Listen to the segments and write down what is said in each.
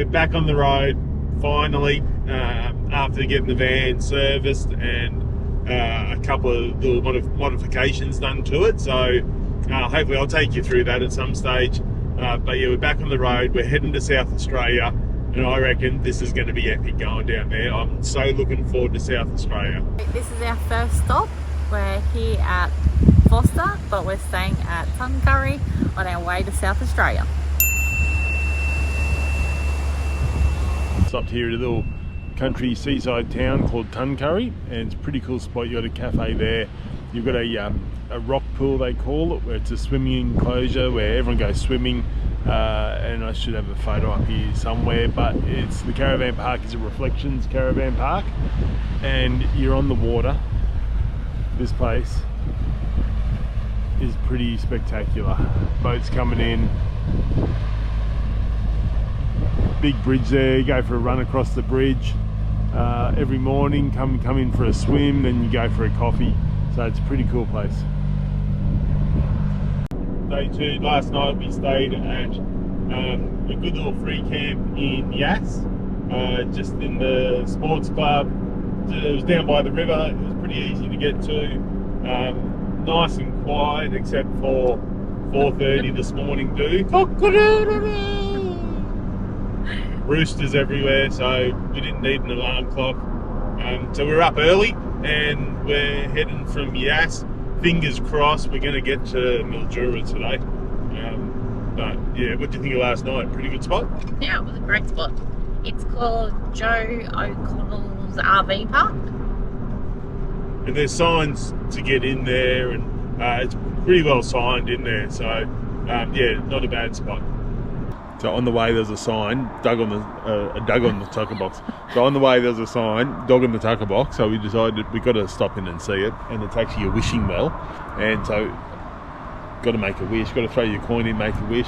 So back on the road finally, after getting the van serviced and a couple of little modifications done to it. So hopefully I'll take you through that at some stage. But yeah, we're back on the road. We're heading to South Australia, and I reckon this is going to be epic going down there. I'm so looking forward to South Australia. This is our first stop. We're here at Foster, but we're staying at Tuncurry on our way to South Australia. Stopped here at a little country seaside town called Tuncurry, and it's a pretty cool spot. You've got a cafe there. You've got a rock pool, they call it, where it's a swimming enclosure where everyone goes swimming. And I should have a photo up here somewhere, but it's the caravan park is a Reflections caravan park, and you're on the water. This place is pretty spectacular. Boats coming in, big bridge there. You go for a run across the bridge every morning, come in for a swim, then you go for a coffee. So it's a pretty cool place. Day two, last night we stayed at a good little free camp in Yass, just in the sports club. It was down by the river. It was pretty easy to get to. Nice and quiet, except for 4:30 this morning dew. Roosters everywhere, so we didn't need an alarm clock. So we're up early and we're heading from Yass. Fingers crossed we're going to get to Mildura today. But yeah, what do you think of last night? Pretty good spot? Yeah, it was a great spot. It's called Joe O'Connell's RV Park. And there's signs to get in there, and it's pretty well signed in there, so yeah, not a bad spot. So on the way there's a sign, dug on the tucker box. So on the way there's a sign, dog in the tucker box, so we decided we've got to stop in and see it, and it's actually a wishing well, and so got to make a wish, got to throw your coin in, make a wish.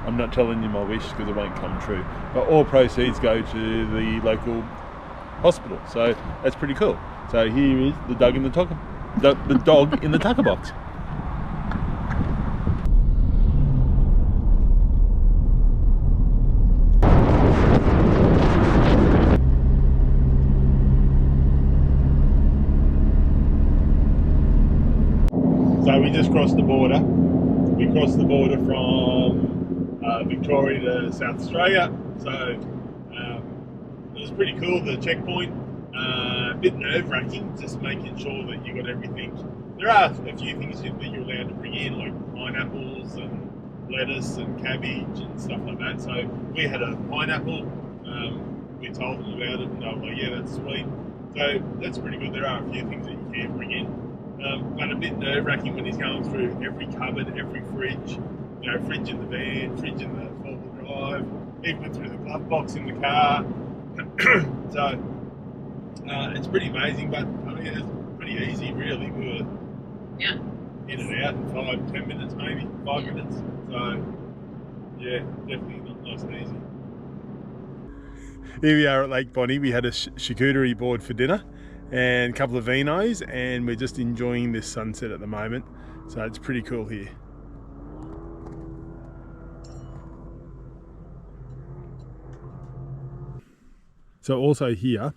I'm not telling you my wish because it won't come true, but all proceeds go to the local hospital, so that's pretty cool. So here is the dog in the dog in the tucker box. So we just crossed the border. We crossed the border from Victoria to South Australia. So it was pretty cool, the checkpoint. A bit nerve-wracking, just making sure that you got everything. There are a few things that you're allowed to bring in, like pineapples and lettuce and cabbage and stuff like that. So we had a pineapple. We told them about it and they were like, yeah, that's sweet. So that's pretty good. There are a few things that you can bring in. But a bit nerve-wracking when he's going through every cupboard, every fridge, you know, fridge in the van, fridge in the four-wheel drive, even through the glove box in the car. So it's pretty amazing, but I mean, it's pretty easy, really. We were in and out in 5-10 minutes, maybe 5 minutes. So yeah, definitely nice and easy. Here we are at Lake Bonnie. We had a charcuterie board for dinner and a couple of vinos, and we're just enjoying this sunset at the moment, so it's pretty cool here. So also here,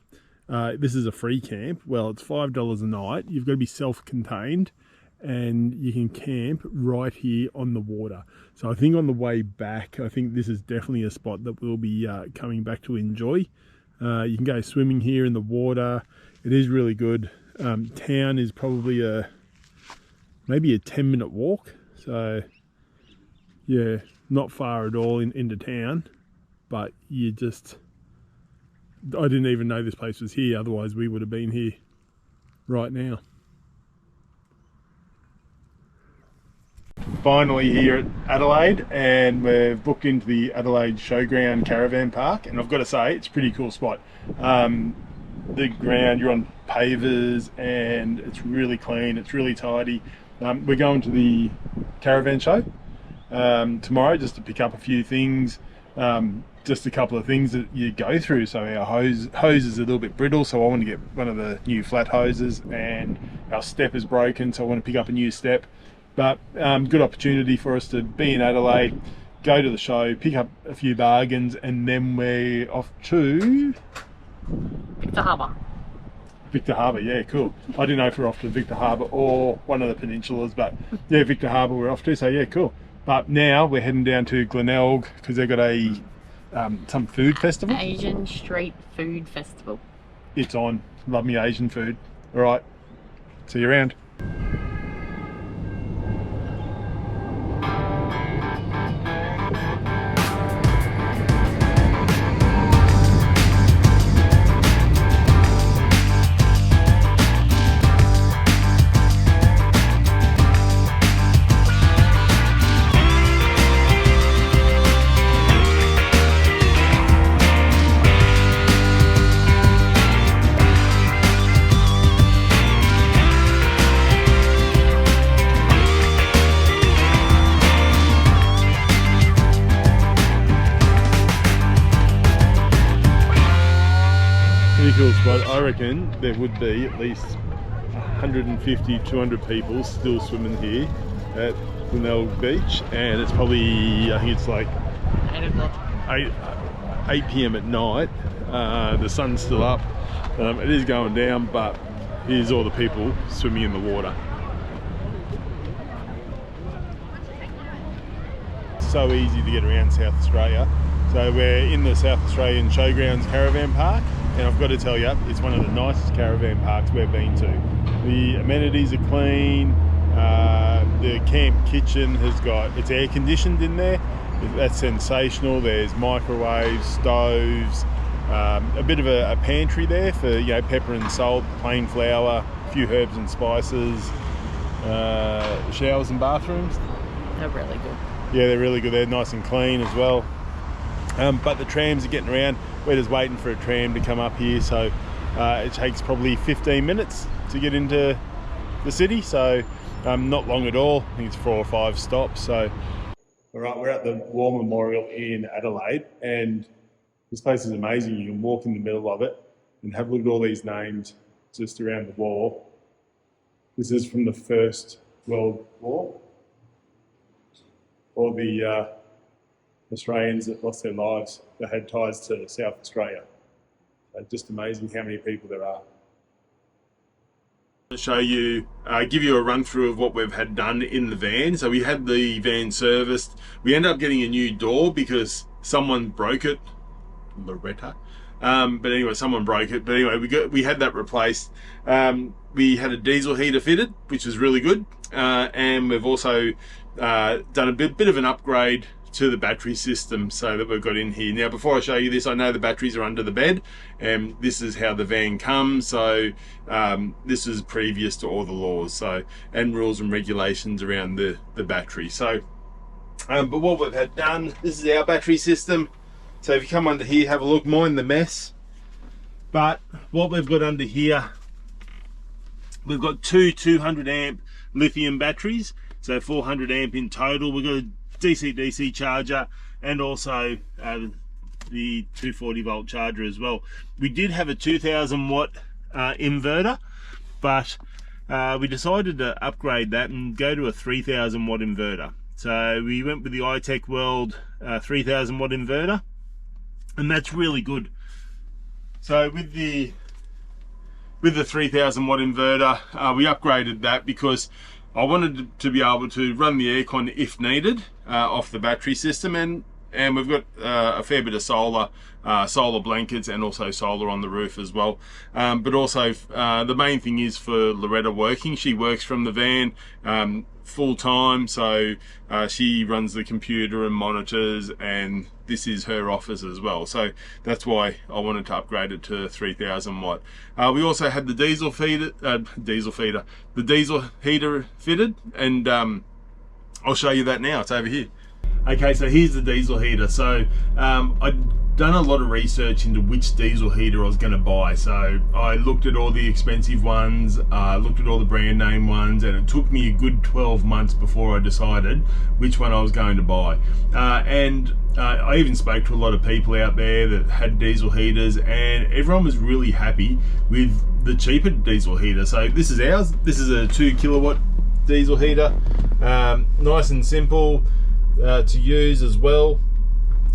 this is a free camp. Well, it's $5 a night. You've got to be self-contained, and you can camp right here on the water. So I think on the way back, I think this is definitely a spot that we'll be coming back to enjoy. You can go swimming here in the water. It is really good. Town is probably maybe a 10-minute walk. So yeah, not far at all into town, but you just, I didn't even know this place was here. Otherwise we would have been here right now. Finally here at Adelaide, and we've booked into the Adelaide Showground Caravan Park, and I've got to say it's a pretty cool spot. The ground, you're on pavers, and it's really clean, it's really tidy. We're going to the caravan show tomorrow just to pick up a few things, just a couple of things that you go through. So our hose is a little bit brittle, so I want to get one of the new flat hoses, and our step is broken, so I want to pick up a new step. But good opportunity for us to be in Adelaide, go to the show, pick up a few bargains, and then we're off to Victor Harbour. Victor Harbour, yeah, cool. I didn't know if we're off to Victor Harbour or one of the peninsulas, but yeah, Victor Harbour we're off to, so yeah, cool. But now we're heading down to Glenelg because they've got a some food festival. Asian Street Food Festival. It's on. Love me Asian food. All right, see you around. Pretty cool spot. I reckon there would be at least 150, 200 people still swimming here at Glenelg Beach, and it's probably, I think it's like 8 p.m. at night. The sun's still up. It is going down, but here's all the people swimming in the water. So easy to get around South Australia. So we're in the South Australian Showgrounds Caravan Park, and I've got to tell you, it's one of the nicest caravan parks we've been to. The amenities are clean. The camp kitchen has got, it's air conditioned in there. That's sensational. There's microwaves, stoves, a bit of a pantry there for, you know, pepper and salt, plain flour, a few herbs and spices, showers and bathrooms. They're really good. Yeah, they're really good. They're nice and clean as well. But the trams are getting around. We're just waiting for a tram to come up here, so it takes probably 15 minutes to get into the city, so not long at all. I think it's 4 or 5 stops. So, all right, we're at the War Memorial in Adelaide, and this place is amazing. You can walk in the middle of it and have a look at all these names just around the wall. This is from the First World War, or the Australians that lost their lives that had ties to South Australia. Just amazing how many people there are. To show you, give you a run through of what we've had done in the van. So we had the van serviced. We ended up getting a new door because someone broke it, Loretta. But anyway, someone broke it. But anyway, we had that replaced. We had a diesel heater fitted, which was really good. And we've also done a bit of an upgrade to the battery system so that we've got in here. Now, before I show you this, I know the batteries are under the bed, and this is how the van comes. So this is previous to all the laws, so, and rules and regulations around the battery. So, but what we've had done, this is our battery system. So if you come under here, have a look, mind the mess. But what we've got under here, we've got two 200 amp lithium batteries, so 400 amp in total. We've got a DC-DC charger, and also the 240 volt charger as well. We did have a 2000 watt inverter, but we decided to upgrade that and go to a 3000 watt inverter. So we went with the iTech World 3000 watt inverter, and that's really good. So with the 3000 watt inverter, we upgraded that because I wanted to be able to run the aircon if needed off the battery system, and we've got a fair bit of solar blankets, and also solar on the roof as well. But also the main thing is for Loretta working. She works from the van full time, so she runs the computer and monitors, and this is her office as well. So that's why I wanted to upgrade it to 3000 watt. We also had the diesel heater fitted, and I'll show you that now. It's over here. Okay, so here's the diesel heater. So I'd done a lot of research into which diesel heater I was going to buy. So I looked at all the expensive ones, looked at all the brand name ones, and it took me a good 12 months before I decided which one I was going to buy. I even spoke to a lot of people out there that had diesel heaters, and everyone was really happy with the cheaper diesel heater. So this is ours. This is a 2 kilowatt diesel heater. Nice and simple to use as well.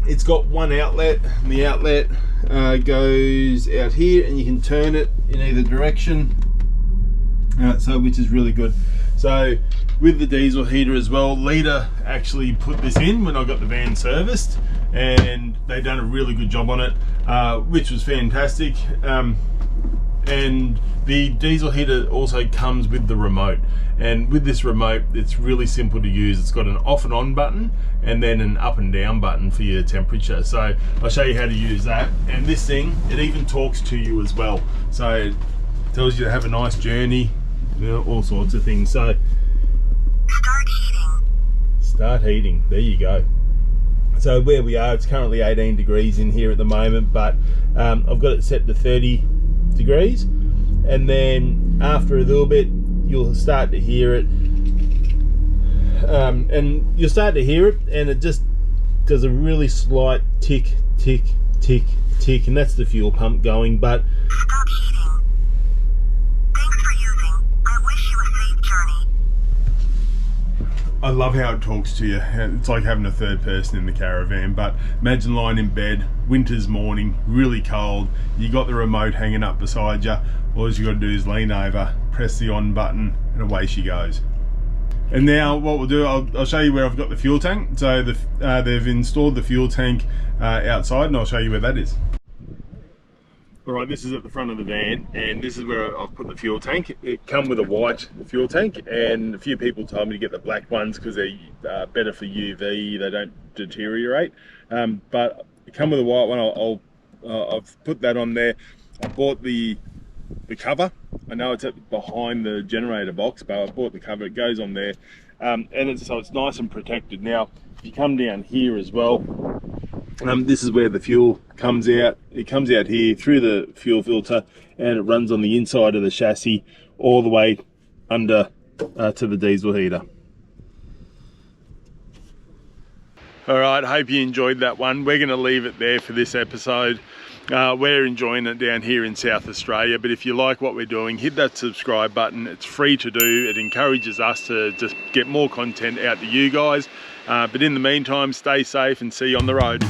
It's got one outlet, and the outlet goes out here, and you can turn it in either direction, which is really good. So with the diesel heater as well, Lita actually put this in when I got the van serviced, and they done a really good job on it, which was fantastic. And the diesel heater also comes with the remote, and with this remote it's really simple to use. It's got an off and on button and then an up and down button for your temperature. So I'll show you how to use that. And this thing, it even talks to you as well, so it tells you to have a nice journey, you know, all sorts of things. So start heating, there you go. So where we are, it's currently 18 degrees in here at the moment, but I've got it set to 30 degrees, and then after a little bit you'll start to hear it, and it just does a really slight tick tick tick tick, and that's the fuel pump going. But stop heating. Thanks for using. I wish you a safe journey. I love how it talks to you. It's like having a third person in the caravan. But imagine lying in bed, winter's morning, really cold, you got the remote hanging up beside you. All you got to do is lean over, press the on button, and away she goes. And now what we'll do, I'll show you where I've got the fuel tank. So they've installed the fuel tank outside, and I'll show you where that is. Alright, this is at the front of the van, and this is where I've put the fuel tank. It comes with a white fuel tank, and a few people told me to get the black ones because they're better for UV, they don't deteriorate. But it comes with a white one. I've put that on there. I bought the cover. I know it's behind the generator box, but I bought the cover. It goes on there, and so it's nice and protected. Now, if you come down here as well, this is where the fuel comes out. It comes out here through the fuel filter, and it runs on the inside of the chassis all the way under to the diesel heater. All right, hope you enjoyed that one. We're going to leave it there for this episode. We're enjoying it down here in South Australia, but if you like what we're doing, hit that subscribe button. It's free to do. It encourages us to just get more content out to you guys. But in the meantime, stay safe and see you on the road.